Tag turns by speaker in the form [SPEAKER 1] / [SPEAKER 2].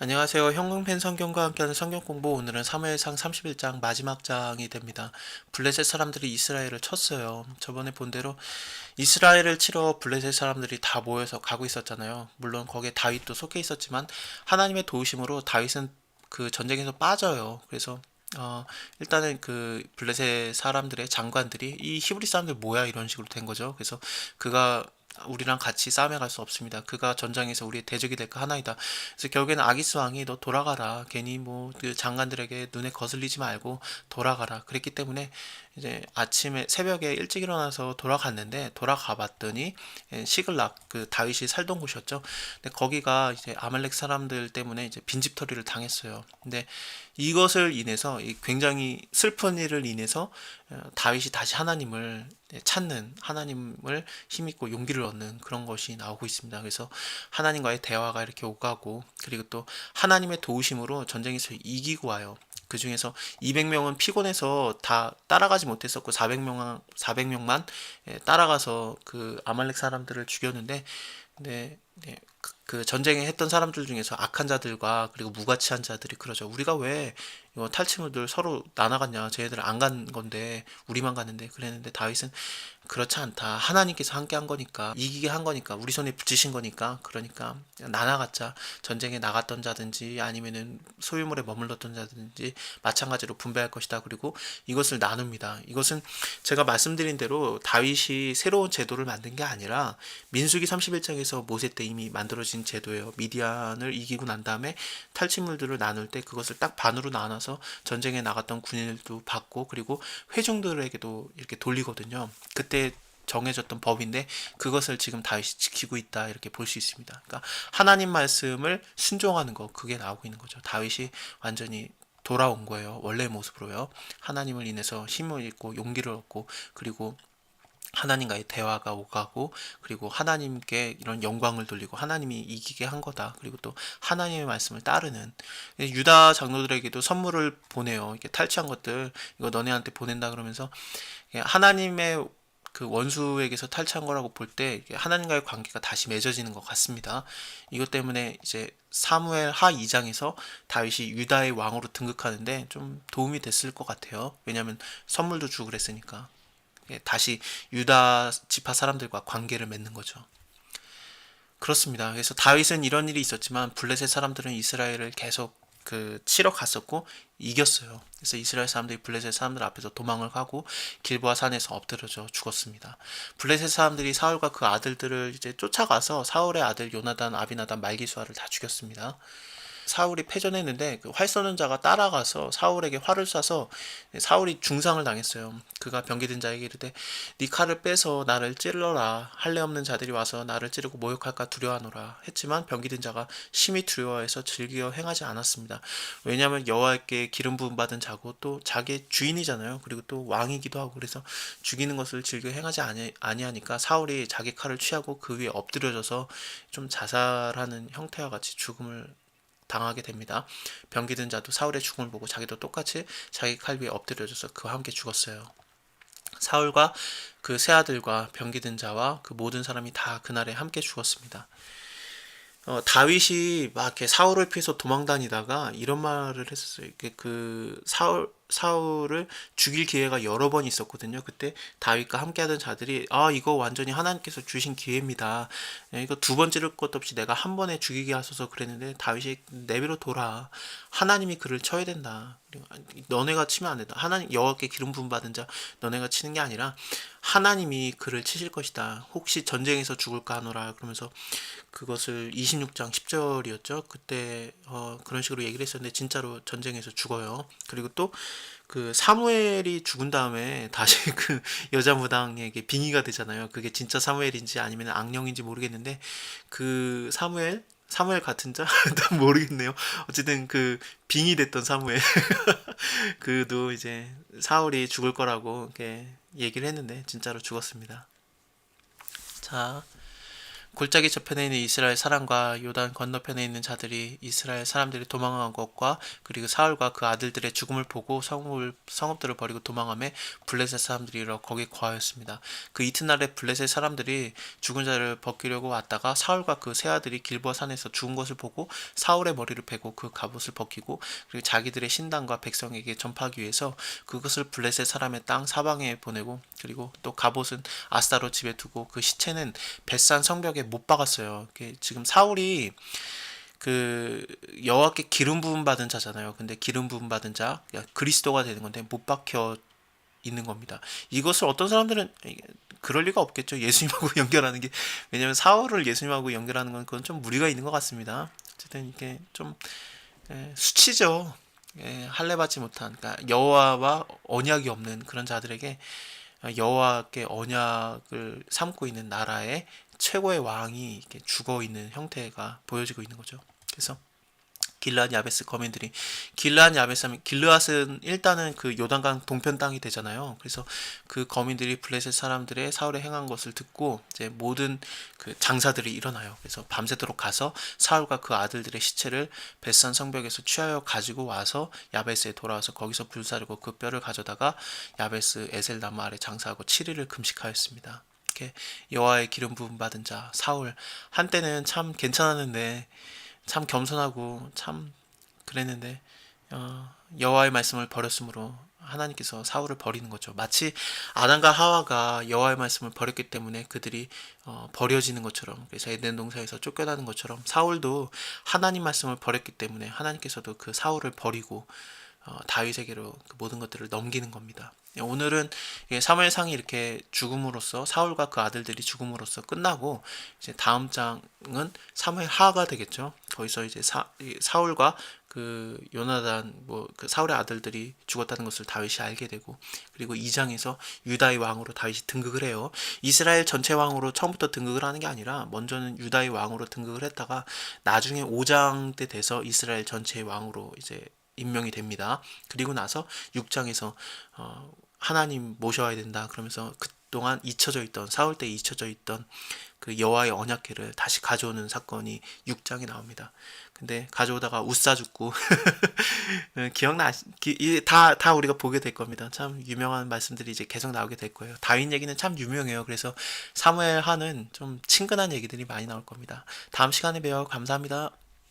[SPEAKER 1] 안녕하세요. 형광펜 성경과 함께하는 성경 공부. 오늘은 사무엘상 31장 마지막 장이 됩니다. 블레셋 사람들이 이스라엘을 쳤어요. 저번에 본 대로 이스라엘을 치러 블레셋 사람들이 다 모여서 가고 있었잖아요. 물론 거기에 다윗도 속해 있었지만 하나님의 도우심으로 다윗은 그 전쟁에서 빠져요. 그래서 일단은 그 블레셋 사람들의 장관들이 이 히브리 사람들 뭐야 이런 식으로 된 거죠. 그래서 그가 우리랑 같이 싸움에 갈 수 없습니다. 그가 전장에서 우리의 대적이 될까 하나이다. 그래서 결국에는 아기스 왕이 너 돌아가라. 괜히 뭐 그 장관들에게 눈에 거슬리지 말고 돌아가라. 그랬기 때문에 이제 아침에 새벽에 일찍 일어나서 돌아갔는데 돌아가 봤더니 시글락 그 다윗이 살던 곳이었죠. 근데 거기가 이제 아말렉 사람들 때문에 이제 빈집털이를 당했어요. 근데 이것을 인해서 이 굉장히 슬픈 일을 인해서 다윗이 다시 하나님을 찾는 하나님을 힘입고 용기를 얻는 그런 것이 나오고 있습니다. 그래서 하나님과의 대화가 이렇게 오가고 그리고 또 하나님의 도우심으로 전쟁에서 이기고 와요. 그 중에서 200명은 피곤해서 다 따라가지 못했었고 400명만 따라가서 그 아말렉 사람들을 죽였는데 네, 그 전쟁에 했던 사람들 중에서 악한 자들과 그리고 무가치한 자들이 그러죠. 우리가 왜 이거 탈취물들 서로 나눠갔냐? 쟤네들 안 간 건데 우리만 갔는데 그랬는데 다윗은 그렇지 않다. 하나님께서 함께 한 거니까 이기게 한 거니까 우리 손에 붙이신 거니까 그러니까 나눠갔자. 전쟁에 나갔던 자든지 아니면은 소유물에 머물렀던 자든지 마찬가지로 분배할 것이다. 그리고 이것을 나눕니다. 이것은 제가 말씀드린 대로 다윗이 새로운 제도를 만든 게 아니라 민수기 31장에서 모세 때 이미 만들어진 제도예요. 미디안을 이기고 난 다음에 탈취물들을 나눌 때 그것을 딱 반으로 나눠서 전쟁에 나갔던 군인들도 받고 그리고 회중들에게도 이렇게 돌리거든요. 그때 정해졌던 법인데 그것을 지금 다윗이 지키고 있다 이렇게 볼 수 있습니다. 그러니까 하나님 말씀을 순종하는 거 그게 나오고 있는 거죠. 다윗이 완전히 돌아온 거예요. 원래 모습으로요. 하나님을 인해서 힘을 잃고 용기를 얻고 그리고 하나님과의 대화가 오가고 그리고 하나님께 이런 영광을 돌리고 하나님이 이기게 한 거다. 그리고 또 하나님의 말씀을 따르는 유다 장로들에게도 선물을 보내요. 이렇게 탈취한 것들 이거 너네한테 보낸다 그러면서 하나님의 그 원수에게서 탈취한 거라고 볼 때 하나님과의 관계가 다시 맺어지는 것 같습니다. 이것 때문에 이제 사무엘 하 2장에서 다윗이 유다의 왕으로 등극하는데 좀 도움이 됐을 것 같아요. 왜냐하면 선물도 주고 그랬으니까. 다시 유다 지파 사람들과 관계를 맺는 거죠. 그렇습니다. 그래서 다윗은 이런 일이 있었지만 블레셋 사람들은 이스라엘을 계속 그 치러 갔었고 이겼어요. 그래서 이스라엘 사람들이 블레셋 사람들 앞에서 도망을 가고 길보아 산에서 엎드려져 죽었습니다. 블레셋 사람들이 사울과 그 아들들을 이제 쫓아가서 사울의 아들 요나단, 아비나단, 말기수아를 다 죽였습니다. 사울이 패전했는데 그 활 쏘는 자가 따라가서 사울에게 활을 쏴서 사울이 중상을 당했어요. 그가 병기든 자에게 이르되 네 칼을 빼서 나를 찔러라. 할례 없는 자들이 와서 나를 찌르고 모욕할까 두려워하노라 했지만 병기든 자가 심히 두려워해서 즐겨 행하지 않았습니다. 왜냐하면 여호와께 기름 부음 받은 자고 또 자기의 주인이잖아요. 그리고 또 왕이기도 하고 그래서 죽이는 것을 즐겨 행하지 아니하니까 사울이 자기 칼을 취하고 그 위에 엎드려져서 좀 자살하는 형태와 같이 죽음을 당하게 됩니다. 병기든 자도 사울의 죽음을 보고 자기도 똑같이 자기 칼 위에 엎드려져서 그와 함께 죽었어요. 사울과 그 세 아들과 병기든 자와 그 모든 사람이 다 그날에 함께 죽었습니다. 다윗이 막 이렇게 사울을 피해서 도망다니다가 이런 말을 했었어요. 그 사울을 죽일 기회가 여러 번 있었거든요. 그때 다윗과 함께하던 자들이 이거 완전히 하나님께서 주신 기회입니다. 이거 두 번 찌를 것도 없이 내가 한 번에 죽이게 하소서 그랬는데 다윗이 내비로 돌아. 하나님이 그를 쳐야 된다. 너네가 치면 안 된다. 하나님 여호와께 기름 부음 받은 자 너네가 치는 게 아니라 하나님이 그를 치실 것이다. 혹시 전쟁에서 죽을까 하노라 그러면서 그것을 26장 10절이었죠. 그때 그런 식으로 얘기를 했었는데 진짜로 전쟁에서 죽어요. 그리고 또 그 사무엘이 죽은 다음에 다시 그 여자 무당에게 빙의가 되잖아요. 그게 진짜 사무엘인지 아니면 악령인지 모르겠는데 그 사무엘 같은 자? 난 모르겠네요. 어쨌든 그 빙의 됐던 사무엘 그도 이제 사울이 죽을 거라고 이렇게 얘기를 했는데 진짜로 죽었습니다. 자, 골짜기 저편에 있는 이스라엘 사람과 요단 건너편에 있는 자들이 이스라엘 사람들이 도망한 것과 그리고 사울과 그 아들들의 죽음을 보고 성읍들을 버리고 도망하며 블레셋 사람들이 일어 거기 거하였습니다. 그 이튿날에 블레셋 사람들이 죽은 자를 벗기려고 왔다가 사울과 그 세 아들이 길보아 산에서 죽은 것을 보고 사울의 머리를 베고 그 갑옷을 벗기고 그리고 자기들의 신당과 백성에게 전파하기 위해서 그것을 블레셋 사람의 땅 사방에 보내고 그리고 또 갑옷은 아스타로 집에 두고 그 시체는 벳산 성벽에 못 박았어요. 지금 사울이 그 여호와께 기름 부음 받은 자잖아요. 근데 기름 부음 받은 자 그리스도가 되는 건데 못 박혀 있는 겁니다. 이것을 어떤 사람들은 그럴 리가 없겠죠. 예수님하고 연결하는 게 왜냐면 사울을 예수님하고 연결하는 건 그건 좀 무리가 있는 것 같습니다. 어쨌든 이게 좀 수치죠. 할례 받지 못한 그러니까 여호와와 언약이 없는 그런 자들에게 여호와께 언약을 삼고 있는 나라의 최고의 왕이 이렇게 죽어 있는 형태가 보여지고 있는 거죠. 그래서 길르앗 야베스 거민들이 길르앗 야베스 하면 길르앗은 일단은 그 요단강 동편 땅이 되잖아요. 그래서 그 거민들이 블레셋 사람들의 사울의 행한 것을 듣고 이제 모든 그 장사들이 일어나요. 그래서 밤새도록 가서 사울과 그 아들들의 시체를 벳산 성벽에서 취하여 가지고 와서 야베스에 돌아와서 거기서 불사르고 그 뼈를 가져다가 야베스 에셀 나무 아래 장사하고 7일을 금식하였습니다. 이렇게 여호와의 기름 부음 받은 자 사울 한때는 참 괜찮았는데 참 겸손하고 참 그랬는데 여호와의 말씀을 버렸으므로 하나님께서 사울을 버리는 거죠. 마치 아담과 하와가 여호와의 말씀을 버렸기 때문에 그들이 버려지는 것처럼 그래서 에덴 동산에서 쫓겨나는 것처럼 사울도 하나님 말씀을 버렸기 때문에 하나님께서도 그 사울을 버리고 다윗에게로 그 모든 것들을 넘기는 겁니다. 오늘은 사무엘상이 이렇게 죽음으로써 사울과 그 아들들이 죽음으로써 끝나고 이제 다음 장은 사무엘 하가 되겠죠. 거기서 이제 사울과 그 요나단 뭐 그 사울의 아들들이 죽었다는 것을 다윗이 알게 되고 그리고 2장에서 유다의 왕으로 다윗이 등극을 해요. 이스라엘 전체 왕으로 처음부터 등극을 하는 게 아니라 먼저는 유다의 왕으로 등극을 했다가 나중에 5장 때 돼서 이스라엘 전체의 왕으로 이제 임명이 됩니다. 그리고 나서 6장에서 하나님 모셔야 된다 그러면서 그동안 잊혀져 있던 사울 때 잊혀져 있던 그 여호와의 언약궤를 다시 가져오는 사건이 6장에 나옵니다. 근데 가져오다가 우싸 죽고 기억나 다 우리가 보게 될 겁니다. 참 유명한 말씀들이 이제 계속 나오게 될 거예요. 다윗 얘기는 참 유명해요. 그래서 사무엘 하는 좀 친근한 얘기들이 많이 나올 겁니다. 다음 시간에 봬요. 감사합니다.